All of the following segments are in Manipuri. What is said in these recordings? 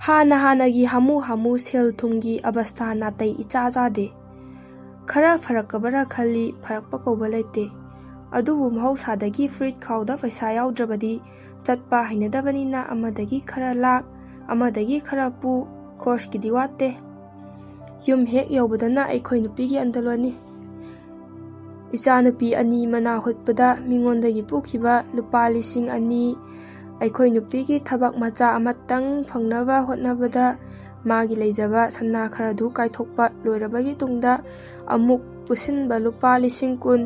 हानागी हामू हामू सेल थुमगी अवस्था नातई इचा चादे खरा फरकबरा खली फरकप कौबा लेते अदुबु महौसादगी फ्रुइट खाउदा पैसा याउद्रबदी चटपा हैनदबनिना अमदगी खरा लाक अमदगी खरा पु कोर्स की दिवाते युम हेक यौबदना अखोई नुपीगी अंदलोनी इचा नुपी अनि मना हुत्पदा मिंगोंदगी पुखिबा लुपा लिसिंग अनि अखोई नुपीगी थबक मचा अमतंग फंगनबा होतनबदा मागी लेजबा सन्ना खरदु काइथोकपा लोइरबगी तुंगदा अमुक पुसिनबा लुपा लिसिंग कुन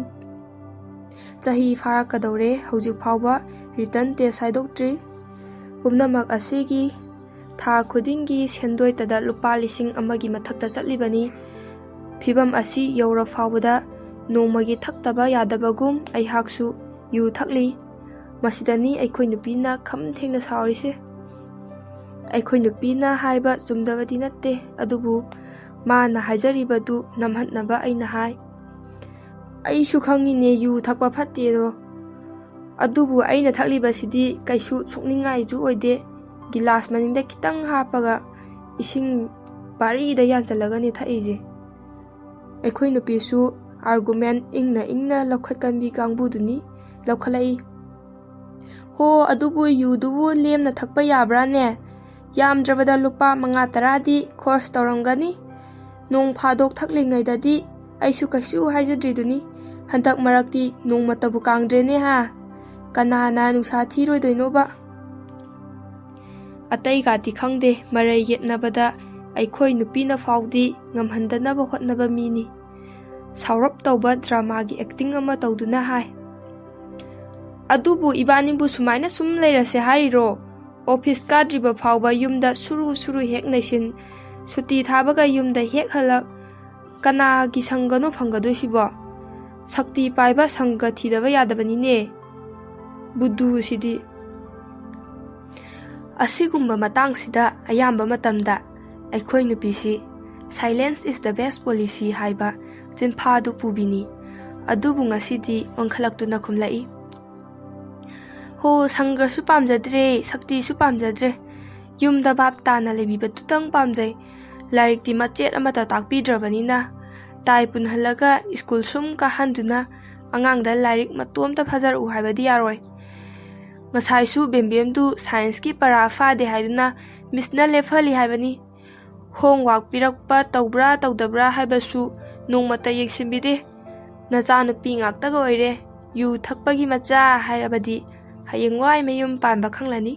चाही फारकदौरे हौजिक फावबा रिटर्न टेस्ट हाइदोक्ट्री पुमनमक असिगी था खुदिंगी सेंदोइतदा लुपा लिसिंग अमगी मथक्ता चटलिबनी फिबम असी यौरा फावबदा नोमगी थक्तबा यादबगुम अइहाकसु यु थक्ली मसिदनी अखोई नुपीना खम थेंगना सावरिसे अखोई नुपीना हाइबा चुमदबदी नत्ते अदुबु माना हाइजरिबदु नमहतनबा अइना हाइ अइसु खंगिने यु थक्पा फत्तेदो अदुबु अइना थक्लिबसिदी कैसु सोकनिंगाइजु ओइदे गिलास मनिंदा खितंग हापगा इसिंग बारीदा यानचलगने थइजे अखोई नुपीसु आर्गुमेंट इंगना लौखतकनबी कांगबुदुनी लौखलाई हो अदुबु युदुबु लेमना थक्पा याब्राने यामद्रबदा लुपा 5-10दी कोर्स तौरंगनी नोंग फादोक थक्लिंगैददी अइसु कइसु हाइजद्रिदुनी हंतक मरक्ति नोंमतबु कांग्रेने हा कनाना नुसा थीरोइदोइनोबा अतै गाति खंगदे मरै येतनबदा अखोई नुपीना फाउदी ngамहंदनबा होतनबा मीनी साउरप तौबा ड्रामागी एक्टिंग अमा तौदुना हाय अदुबु इबानिबु सुमाइना सुम लेरसे हारिरो ऑफिस काद्रिबा फाउबा युमदा सुरु हेक नैसिन सुटी थाबगा युमदा हेक हलक कनागी संगनो फंगदोसिबो शक्ति पाइबा संग थीदबा यादबनिने बुद्धु सिदी असिगुम्बा मतंगसिदा अयाम्बा मतमदा अखोई नुपीसी silence is the best policy हाइबा चिंफादु पुबिनी अदुबु ngasiदी ओंखलक्तुना खुमलाई हो संग्रसु पामजद्रे शक्तिसु पामजद्रे युमदा बाप ताना लेबिबतुतंग पामजै लारिकती मचेत अमता ताकपीद्रबनिना ताइ पुनहलगा स्कूल सुम काहंदुना अंगांगदा लारिक मतोमता फजरउ हाइबदी यारोय ngसाइसु बेमबेमदु साइंस की परा फादे हाइदुना मिसना लेफली हाइबनी होमवर्क पिरकपा तौब्रा तौदब्रा हाइबसु नोंमता येक्सिबिदे नचानुपी ngaktaga ओइरे यु थक्पगी मचा हाइरबदी हयंगवाय मयुम पानबा खंगलानी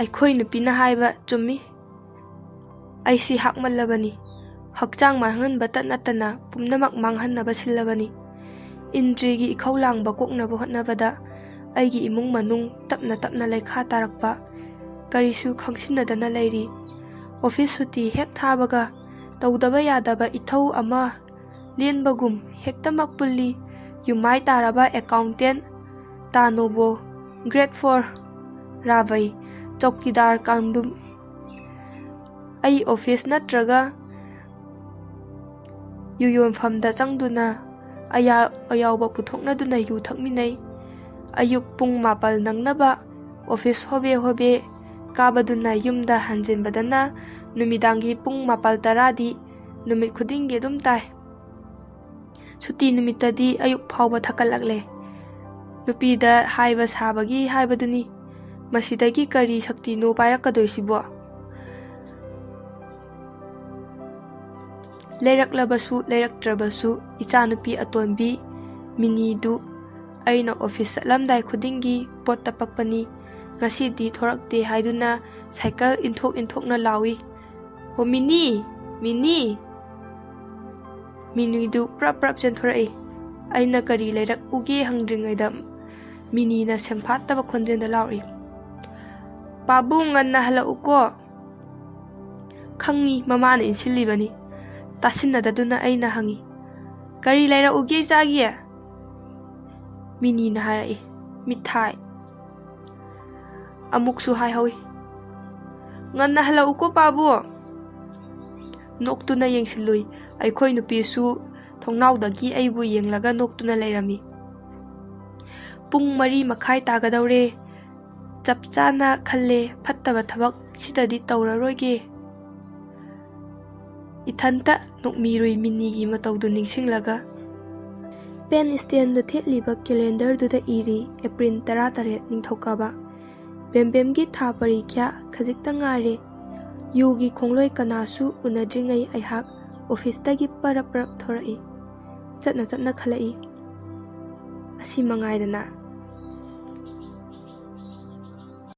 अखोई नुपीना हाइबा चुम्मी अइसी हाकमल्लबनी हक्चांग मांगहनबा तत्नतना पुमनमक मांगहनबा सिल्लबनी इंद्रिगी इखौलांगबा कोकनबा होतनबदा अइगी इमुंग मनुंग तपना लेखा तारकपा करिसु खंगसिनदना लेरी ऑफिस सुटी हेक थाबगा तौदबा यादबा इथौ अमा लेनबगुम हेक्तमक पुल्ली युमाइ तारबा अकाउंटेंट तानोबो ग्रेड 4 रावई चौकीदार कांदुम अई ऑफिस नत्रगा युयोनफमदा चंगदुना अयावबा पुथोकनदुना यु थकमिनै अयुक पुंग 9 नंगनबा ऑफिस होबे काबदुना युमदा हंजिनबदना नुमिदांगी पुंग 9-10दी नुमित खुदिंगी दुम ताइ सुटी नुमितदी अयुक फावबा थकलकले नुपीदा हाइबा साबगी हाइबदुनी मसिदगी करी शक्ति नो पाइरकदोइसिबो लेरकलबसु लेरकट्रबसु इचा नुपी अतोनबी मिनीदु अइना ऑफिस चलमदाइ खुदिंगी पोत तपकपनी ngasiदी थोरकते हाइदुना साइकल इंथोकना लावी हो मिनीदु प्रप चेंथोरई अइना करी लेरक उगे हंग्रिंगैदा मिनीना सेंफातबा खोंजेंदा लाउरी बाबू ngana हलउको खंगी ममाना इंसिलिबनी तासिनददुना अइना हंगी करी लेरा उगे जागिया मिनीना हारई मिठाई अमुकसु हाय होई ngana हलउको बाबू नोक्तुना येंसिलुई अखोई नुपीसु थोंनाउदगी अइबु येंगलगा नोक्तुना लेरमी पुंग 3 मखाई तागदौरे ꯆꯞ ꯆꯥꯅ ꯈꯜꯂꯦ ꯐꯠꯇꯕ ꯊꯕꯛ ꯁꯤꯗꯗꯤ ꯇꯧꯔꯔꯣꯏꯒꯦ꯫ ꯏꯊꯟꯇ ꯅꯣꯛꯃꯤꯔꯨꯏ ꯃꯤꯅꯤꯒꯤ ꯃꯇꯧꯗꯨ ꯅꯤꯡꯁꯤꯡꯂꯒ꯫ ꯄꯦꯟ ꯁ꯭ꯇꯦꯟꯗ ꯊꯦꯠꯂꯤꯕ ꯀꯦꯂꯦꯟꯗꯔꯗꯨꯗ ꯏꯔꯤ ꯑꯦꯄ꯭ꯔꯤꯜ 13 ꯅꯤꯡꯊꯧꯀꯥꯕ꯫ ꯕꯦꯝꯕꯦꯝꯒꯤ ꯊꯥ ꯄꯔꯤꯈ꯭ꯌꯥ ꯈꯖꯤꯛꯇ ꯉꯥꯏꯔꯦ꯫ ꯌꯨꯒꯤ ꯈꯣꯡꯂꯣꯏ ꯀꯅꯥꯁꯨ ꯎꯅꯗ꯭ꯔꯤꯉꯩ ꯑꯩꯍꯥꯛ ꯑꯣꯐꯤꯁꯇꯒꯤ ꯄꯔꯞ ꯊꯣꯔꯛꯏ꯫ ꯆꯠꯅ ꯈꯜꯂꯛꯏ꯫ ꯑꯁꯤ ꯃꯉꯥꯏꯗꯅ